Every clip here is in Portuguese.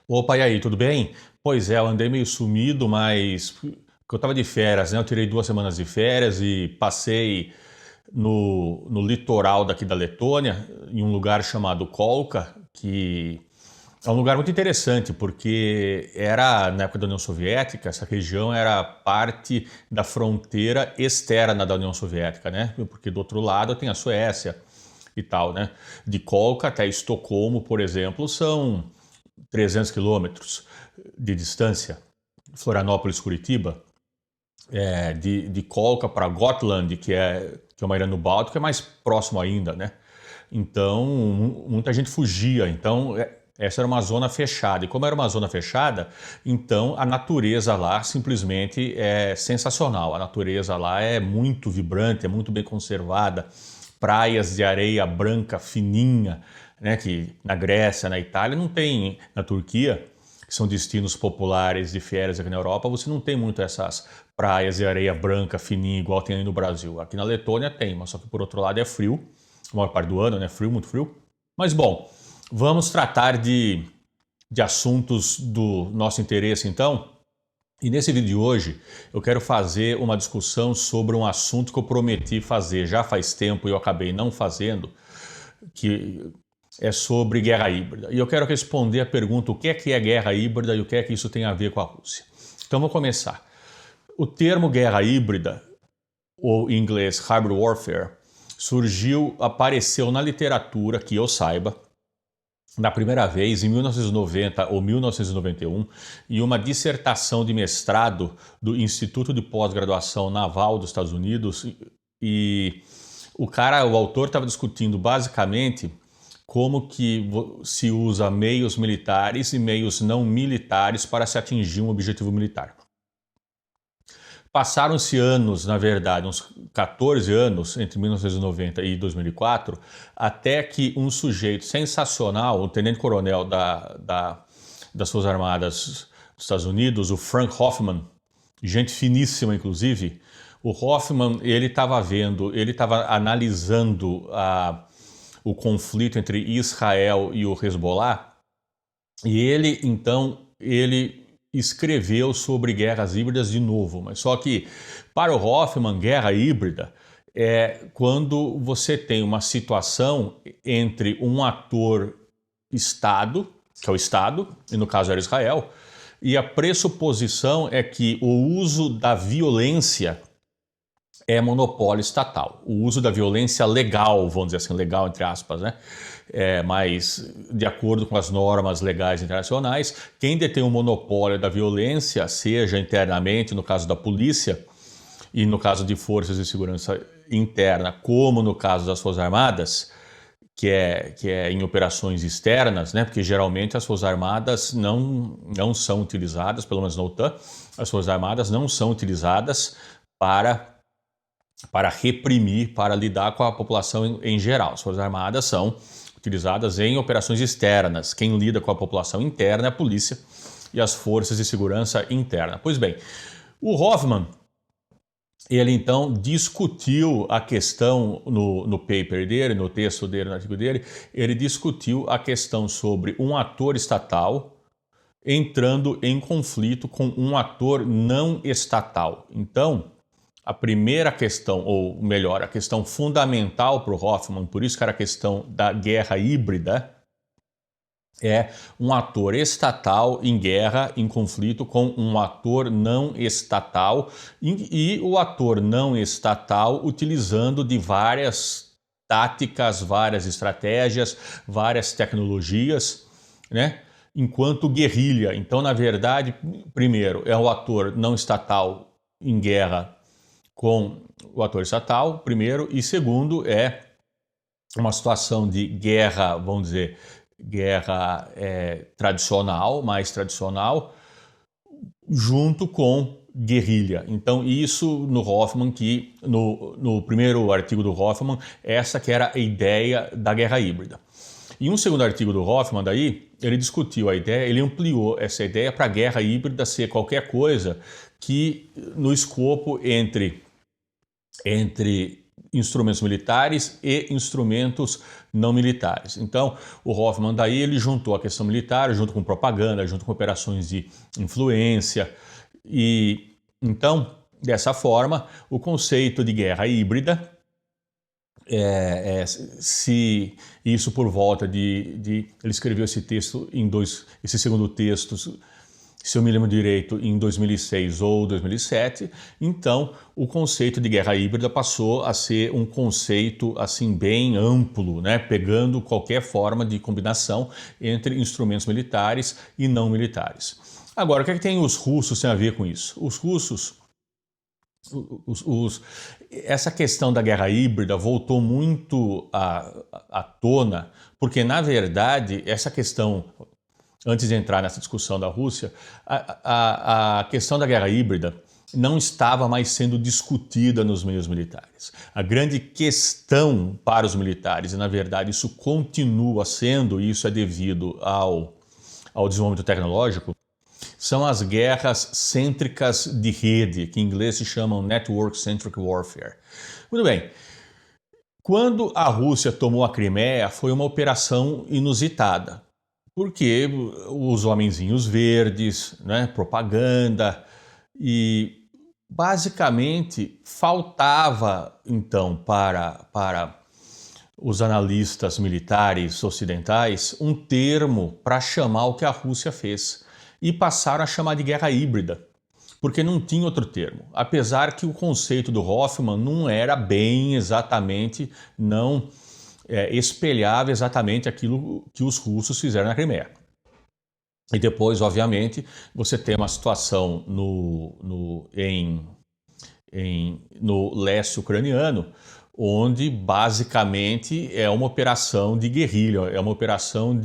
Opa, e aí, tudo bem? Pois é, eu andei meio sumido, mas porque eu estava de férias, né? Eu tirei 2 semanas de férias e passei no litoral daqui da Letônia, em um lugar chamado Kolka, que é um lugar muito interessante, porque era, na época da União Soviética, essa região era parte da fronteira externa da União Soviética, né? Porque do outro lado tem a Suécia e tal, né? De Kolka até Estocolmo, por exemplo, são 300 quilômetros de distância. Florianópolis, Curitiba, de Kolka para Gotland, que é uma ilha no Báltico, é mais próximo ainda, né? Então, muita gente fugia. Então, essa era uma zona fechada. E como era uma zona fechada, então a natureza lá simplesmente é sensacional. A natureza lá é muito vibrante, é muito bem conservada. Praias de areia branca fininha, né, que na Grécia, na Itália não tem, na Turquia, que são destinos populares de férias aqui na Europa, você não tem muito essas praias de areia branca fininha igual tem aí no Brasil. Aqui na Letônia tem, mas só que por outro lado é frio, a maior parte do ano, né? Frio, muito frio. Mas bom, vamos tratar de assuntos do nosso interesse então. E nesse vídeo de hoje eu quero fazer uma discussão sobre um assunto que eu prometi fazer já faz tempo e eu acabei não fazendo, que é sobre guerra híbrida. E eu quero responder a pergunta: o que é guerra híbrida e o que é que isso tem a ver com a Rússia? Então vou começar. O termo guerra híbrida, ou em inglês hybrid warfare, apareceu na literatura, que eu saiba, na primeira vez em 1990 ou 1991, em uma dissertação de mestrado do Instituto de Pós-Graduação Naval dos Estados Unidos. E o autor estava discutindo basicamente como que se usa meios militares e meios não militares para se atingir um objetivo militar. Passaram-se anos, na verdade, uns 14 anos, entre 1990 e 2004, até que um sujeito sensacional, o tenente-coronel das Forças Armadas dos Estados Unidos, o Frank Hoffman, gente finíssima inclusive, o Hoffman, ele estava analisando o conflito entre Israel e o Hezbollah, e ele escreveu sobre guerras híbridas de novo, mas só que para o Hoffman, guerra híbrida é quando você tem uma situação entre um ator Estado, que é o Estado, e no caso era Israel, e a pressuposição é que o uso da violência é monopólio estatal. O uso da violência legal, vamos dizer assim, legal entre aspas, né? Mas de acordo com as normas legais internacionais, quem detém o monopólio da violência, seja internamente, no caso da polícia, e no caso de forças de segurança interna, como no caso das Forças Armadas, que é em operações externas, né? Porque geralmente as Forças Armadas não são utilizadas, pelo menos na OTAN, as Forças Armadas não são utilizadas para reprimir, para lidar com a população em geral. As Forças Armadas são utilizadas em operações externas. Quem lida com a população interna é a polícia e as forças de segurança interna. Pois bem, o Hoffman, ele então discutiu a questão no paper dele, no texto dele, no artigo dele, ele discutiu a questão sobre um ator estatal entrando em conflito com um ator não estatal. Então, a primeira questão, ou melhor, a questão fundamental para o Hoffman, por isso que era a questão da guerra híbrida, é um ator estatal em guerra, em conflito com um ator não estatal, e o ator não estatal utilizando de várias táticas, várias estratégias, várias tecnologias, né? Enquanto guerrilha. Então, na verdade, primeiro, é o ator não estatal em guerra com o ator estatal, primeiro, e segundo é uma situação de guerra, vamos dizer, guerra tradicional, mais tradicional, junto com guerrilha. Então isso no Hoffman, que no primeiro artigo do Hoffman, essa que era a ideia da guerra híbrida. Em um segundo artigo do Hoffman, daí, ele discutiu a ideia, ele ampliou essa ideia para a guerra híbrida ser qualquer coisa que no escopo entre instrumentos militares e instrumentos não militares. Então, o Hoffman daí ele juntou a questão militar junto com propaganda, junto com operações de influência e então, dessa forma, o conceito de guerra híbrida se isso por volta ele escreveu esse texto esse segundo texto, se eu me lembro direito, em 2006 ou 2007, então o conceito de guerra híbrida passou a ser um conceito assim bem amplo, né? Pegando qualquer forma de combinação entre instrumentos militares e não militares. Agora, o que é que tem os russos tem a ver com isso? Os russos, essa questão da guerra híbrida voltou muito à tona, porque na verdade essa questão, antes de entrar nessa discussão da Rússia, a questão da guerra híbrida não estava mais sendo discutida nos meios militares. A grande questão para os militares, e na verdade isso continua sendo, e isso é devido ao desenvolvimento tecnológico, são as guerras cêntricas de rede, que em inglês se chamam Network-Centric Warfare. Muito bem. Quando a Rússia tomou a Crimeia, foi uma operação inusitada, porque os homenzinhos verdes, né, propaganda, e basicamente faltava então para os analistas militares ocidentais um termo para chamar o que a Rússia fez. E passaram a chamar de guerra híbrida, porque não tinha outro termo. Apesar que o conceito do Hoffman não era bem exatamente, não espelhava exatamente aquilo que os russos fizeram na Crimeia. E depois, obviamente, você tem uma situação no leste ucraniano, onde basicamente é uma operação de guerrilha, é uma operação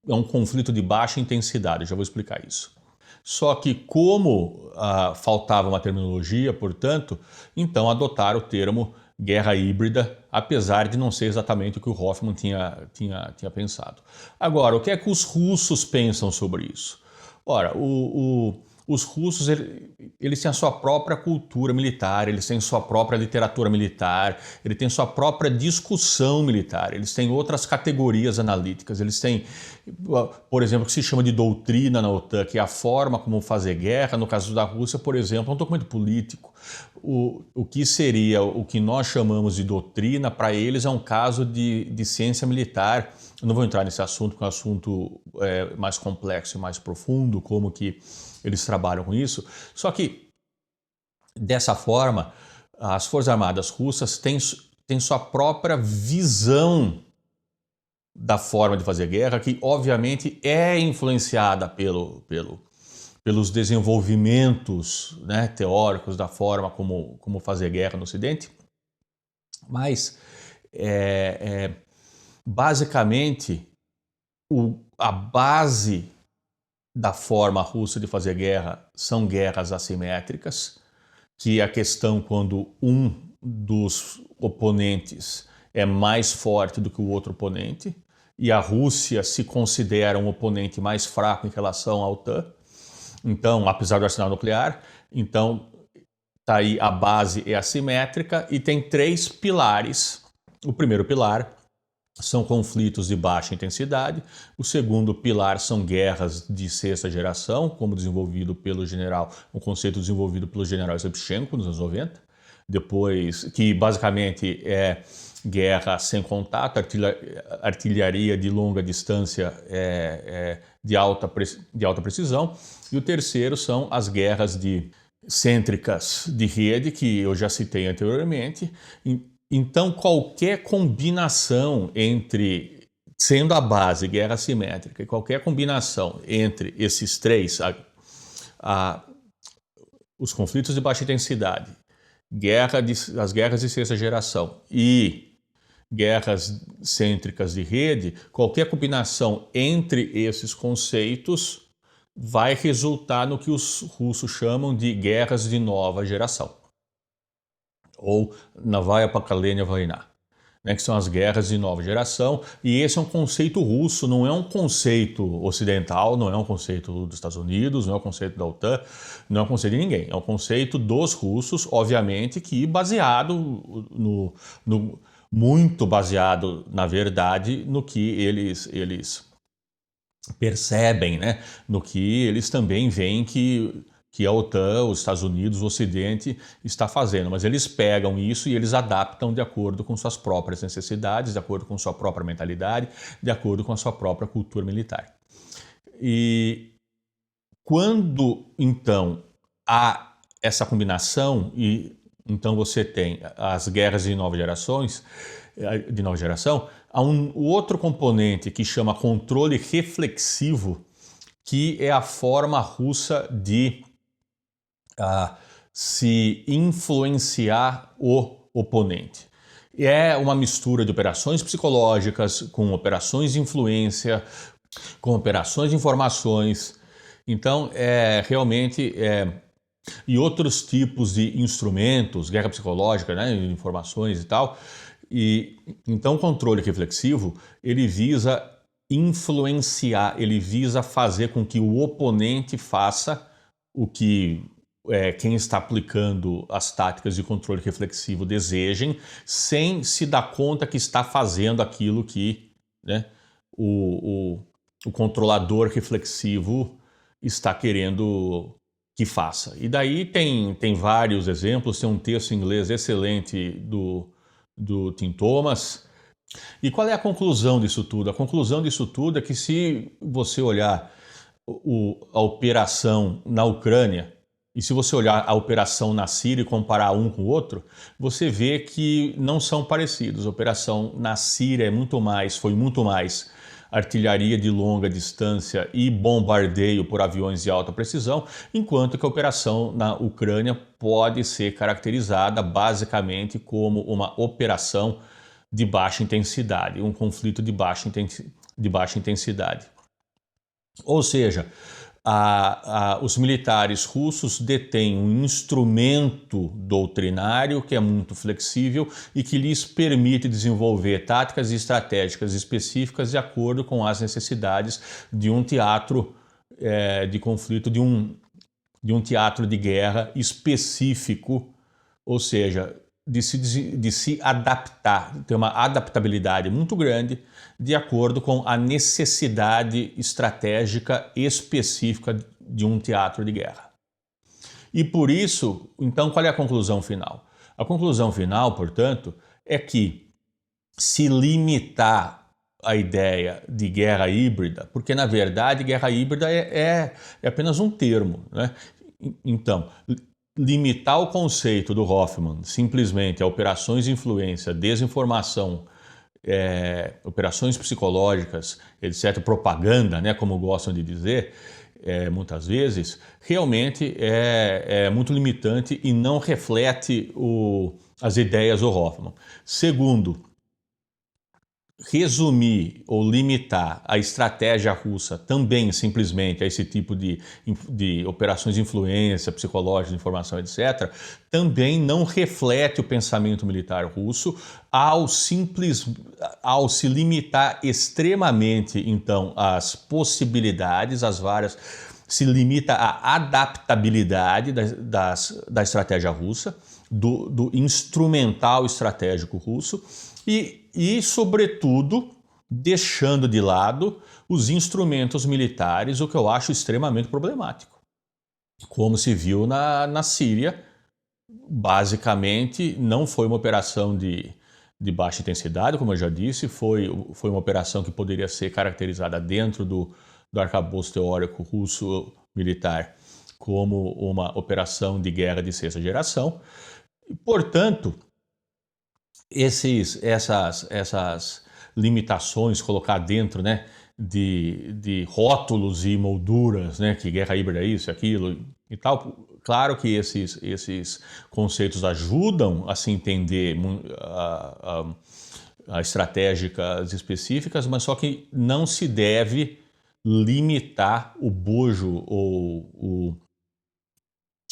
é um conflito de baixa intensidade, já vou explicar isso. Só que como faltava uma terminologia, portanto, então adotaram o termo guerra híbrida, apesar de não ser exatamente o que o Hoffman tinha pensado. Agora, o que é que os russos pensam sobre isso? Ora, os russos eles têm a sua própria cultura militar, eles têm sua própria literatura militar, eles têm sua própria discussão militar, eles têm outras categorias analíticas, eles têm, por exemplo, o que se chama de doutrina na OTAN, que é a forma como fazer guerra. No caso da Rússia, por exemplo, é um documento político. O que seria o que nós chamamos de doutrina, para eles é um caso de ciência militar. Eu não vou entrar nesse assunto, porque é um assunto mais complexo e mais profundo, como que eles trabalham com isso. Só que, dessa forma, as Forças Armadas russas têm sua própria visão da forma de fazer guerra, que obviamente é influenciada pelos desenvolvimentos, né, teóricos da forma como fazer guerra no Ocidente. Mas, basicamente, a base da forma russa de fazer guerra são guerras assimétricas, que é a questão quando um dos oponentes é mais forte do que o outro oponente, e a Rússia se considera um oponente mais fraco em relação à OTAN, então, apesar do arsenal nuclear. Então, tá aí, a base é assimétrica e tem 3 pilares. O primeiro pilar são conflitos de baixa intensidade. O segundo pilar são guerras de sexta geração, como desenvolvido pelo general, um conceito desenvolvido pelo general Shevchenko nos anos 90. Depois, que basicamente é guerra sem contato, artilharia de longa distância de alta precisão. E o terceiro são as guerras cêntricas de rede, que eu já citei anteriormente. Então, qualquer combinação sendo a base guerra assimétrica, qualquer combinação entre esses 3, os conflitos de baixa intensidade, as guerras de sexta geração e guerras cêntricas de rede, qualquer combinação entre esses conceitos vai resultar no que os russos chamam de guerras de nova geração, ou Novaya Pokolenia Vojna. né, que são as guerras de nova geração, e esse é um conceito russo, não é um conceito ocidental, não é um conceito dos Estados Unidos, não é um conceito da OTAN, não é um conceito de ninguém, é um conceito dos russos, obviamente, que baseado muito baseado, na verdade, no que eles percebem, né, no que eles também veem que a OTAN, os Estados Unidos, o Ocidente está fazendo, mas eles pegam isso e eles adaptam de acordo com suas próprias necessidades, de acordo com sua própria mentalidade, de acordo com a sua própria cultura militar. E quando, então, há essa combinação e então você tem as guerras de nova geração, há um outro componente que chama controle reflexivo, que é a forma russa de se influenciar o oponente. É uma mistura de operações psicológicas com operações de influência, com operações de informações. Então, e outros tipos de instrumentos, guerra psicológica, né, informações e tal. E então, o controle reflexivo, ele visa influenciar, ele visa fazer com que o oponente faça o que quem está aplicando as táticas de controle reflexivo desejem, sem se dar conta que está fazendo aquilo que, né, o controlador reflexivo está querendo que faça. E daí tem vários exemplos, tem um texto em inglês excelente do Tim Thomas. E qual é a conclusão disso tudo? A conclusão disso tudo é que se você olhar a operação na Ucrânia, e se você olhar a operação na Síria e comparar um com o outro, você vê que não são parecidos. A operação na Síria foi muito mais artilharia de longa distância e bombardeio por aviões de alta precisão, enquanto que a operação na Ucrânia pode ser caracterizada basicamente como uma operação de baixa intensidade, um conflito de baixa intensidade. Ou seja, os militares russos detêm um instrumento doutrinário que é muito flexível e que lhes permite desenvolver táticas e estratégicas específicas de acordo com as necessidades de um teatro de conflito, de um teatro de guerra específico, ou seja, de se adaptar, ter uma adaptabilidade muito grande de acordo com a necessidade estratégica específica de um teatro de guerra. E por isso, então, qual é a conclusão final? A conclusão final, portanto, é que se limitar a ideia de guerra híbrida, porque na verdade guerra híbrida é apenas um termo, né? Então, limitar o conceito do Hoffman simplesmente a operações de influência, desinformação, operações psicológicas, etc., propaganda, né, como gostam de dizer, muitas vezes, realmente é muito limitante e não reflete as ideias do Hoffman. Segundo, resumir ou limitar a estratégia russa também simplesmente a esse tipo de operações de influência, psicológica, de informação, etc., também não reflete o pensamento militar russo ao se limitar extremamente, então, às possibilidades, às várias, se limita à adaptabilidade da estratégia russa, do instrumental estratégico russo, e, sobretudo, deixando de lado os instrumentos militares, o que eu acho extremamente problemático. Como se viu na Síria, basicamente não foi uma operação de baixa intensidade, como eu já disse, foi uma operação que poderia ser caracterizada dentro do arcabouço teórico russo militar como uma operação de guerra de sexta geração. E, portanto, essas limitações, colocar dentro, né, de rótulos e molduras, né, que guerra híbrida é isso, aquilo e tal. Claro que esses conceitos ajudam a se entender a estratégicas específicas, mas só que não se deve limitar o bojo ou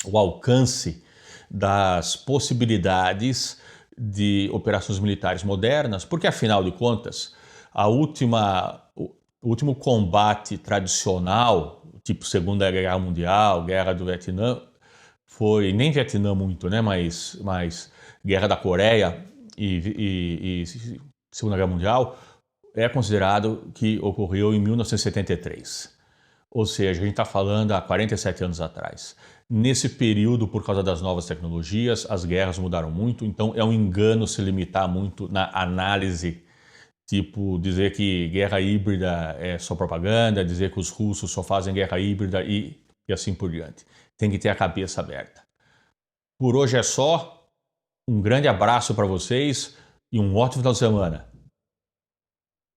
o alcance das possibilidades de operações militares modernas, porque afinal de contas, o último combate tradicional, tipo Segunda Guerra Mundial, Guerra do Vietnã, foi nem Vietnã muito, né, mas Guerra da Coreia e Segunda Guerra Mundial, é considerado que ocorreu em 1973. Ou seja, a gente está falando há 47 anos atrás. Nesse período, por causa das novas tecnologias, as guerras mudaram muito, então é um engano se limitar muito na análise, tipo dizer que guerra híbrida é só propaganda, dizer que os russos só fazem guerra híbrida e assim por diante. Tem que ter a cabeça aberta. Por hoje é só. Um grande abraço para vocês e um ótimo final de semana.